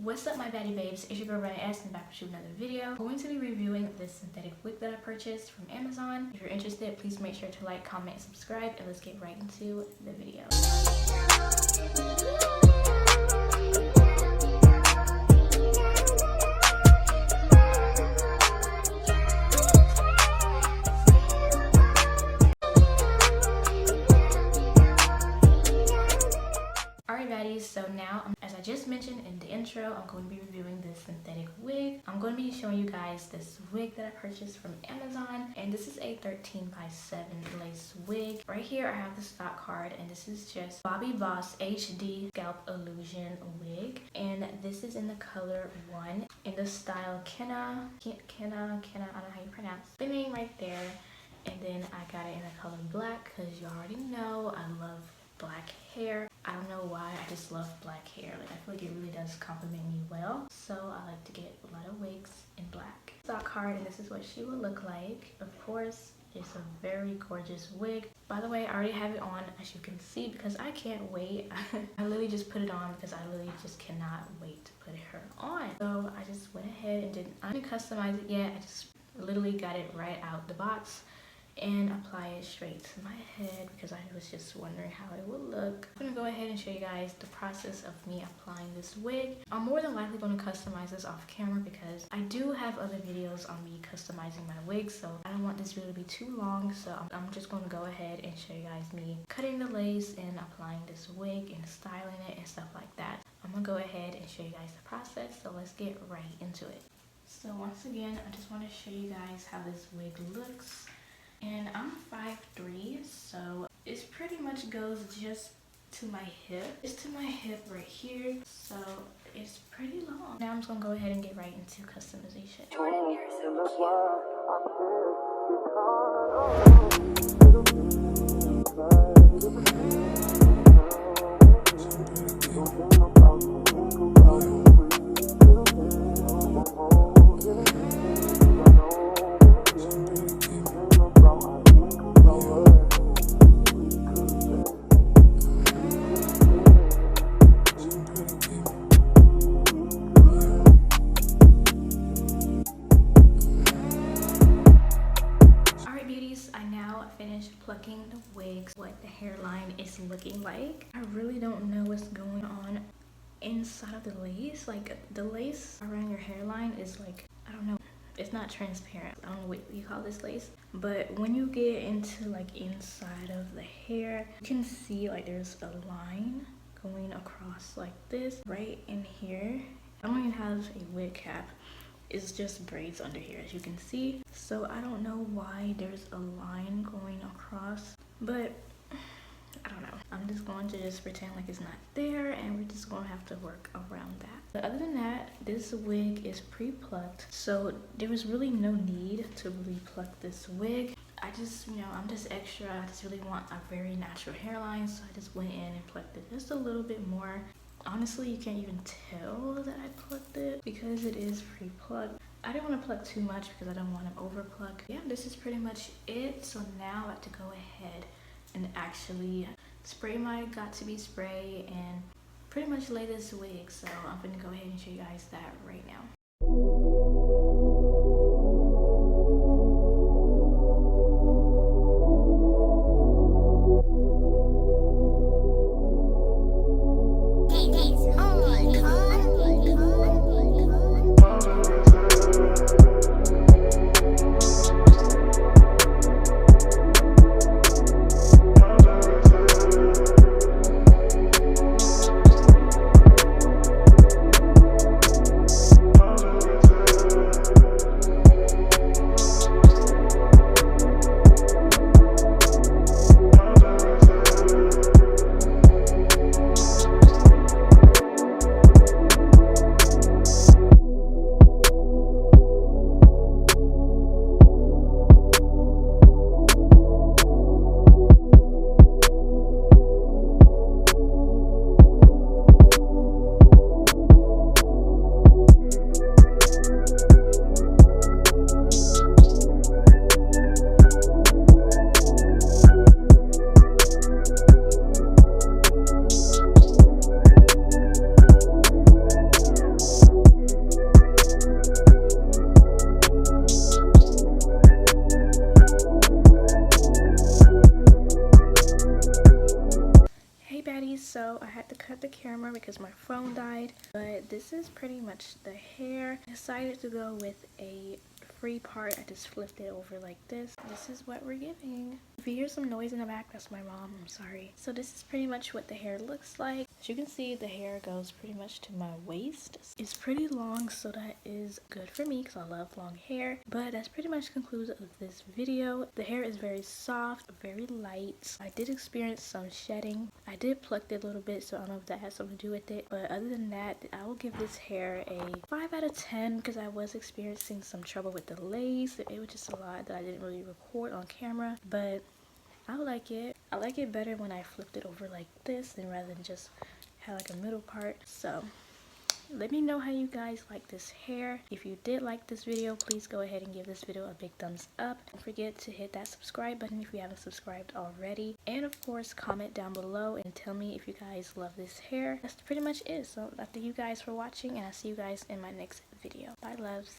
What's up, my baddie babes? It's your girl Bday and back with another video. I'm going to be reviewing this synthetic wig that I purchased from Amazon. If you're interested, please make sure to like, comment, and subscribe, and let's get right into the video. So now, as I just mentioned in the intro, I'm going to be reviewing this synthetic wig. I'm going to be showing you guys this wig that I purchased from Amazon, and this is a 13x7 lace wig. Right here I have the stock card, and this is just Bobbi Boss HD Scalp Illusion wig, and this is in the color 1 in the style Kinna, I don't know how you pronounce the name right there. And then I got it in the color black because you already know I love black hair. I don't know why, I just love black hair. Like, I feel like it really does compliment me well, so I like to get a lot of wigs in black. Stock card, and this is what she would look like. Of course, it's a very gorgeous wig. By the way, I already have it on, as you can see, because I can't wait. I literally just put it on because I literally just cannot wait to put her on. So I just went ahead and I didn't customize it yet. I just literally got it right out the box and apply it straight to my head because I was just wondering how it would look. I'm gonna go ahead and show you guys the process of me applying this wig. I'm more than likely going to customize this off camera because I do have other videos on me customizing my wigs, so I don't want this video to be too long. So I'm just going to go ahead and show you guys me cutting the lace and applying this wig and styling it and stuff like that. I'm gonna go ahead and show you guys the process, so let's get right into it. So once again, I just want to show you guys how this wig looks. And I'm 5'3", so it pretty much goes just to my hip. It's to my hip right here, so it's pretty long. Now I'm just gonna go ahead and get right into customization. Jordan, you're so plucking the wigs, what the hairline is looking like. I really don't know what's going on inside of the lace. Like, the lace around your hairline is like, I don't know, it's not transparent. I don't know what you call this lace, but when you get into like inside of the hair, you can see like there's a line going across like this right in here. I don't even have a wig cap. It's just braids under here, as you can see. So I don't know why there's a line going across, but I don't know. I'm just going to just pretend like it's not there, and we're just going to have to work around that. But other than that, this wig is pre-plucked, so there was really no need to really pluck this wig. I just, I'm just extra. I just really want a very natural hairline, so I just went in and plucked it just a little bit more. Honestly, you can't even tell that I plucked it because it is pre-plucked. I didn't want to pluck too much because I don't want to over pluck. Yeah, this is pretty much it. So now I have to go ahead and actually spray my got-to-be spray and pretty much lay this wig. So I'm going to go ahead and show you guys that right now. because my phone died. But this is pretty much the hair. I decided to go with a free part. I just flipped it over like this. This is what we're giving. If you hear some noise in the back, that's my mom. I'm sorry. So this is pretty much what the hair looks like. As you can see, the hair goes pretty much to my waist. It's pretty long, so that is good for me because I love long hair. But that's pretty much concludes of this video. The hair is very soft, very light. I did experience some shedding. I did pluck it a little bit, so I don't know if that has something to do with it. But other than that, I will give this hair a 5 out of 10 because I was experiencing some trouble with the lace. It was just a lot that I didn't really record on camera, but I like it. I like it better when I flipped it over like this than rather than just have like a middle part. So let me know how you guys like this hair. If you did like this video, please go ahead and give this video a big thumbs up. Don't forget to hit that subscribe button if you haven't subscribed already. And of course, comment down below and tell me if you guys love this hair. That's pretty much it. So I thank you guys for watching, and I'll see you guys in my next video. Bye, loves.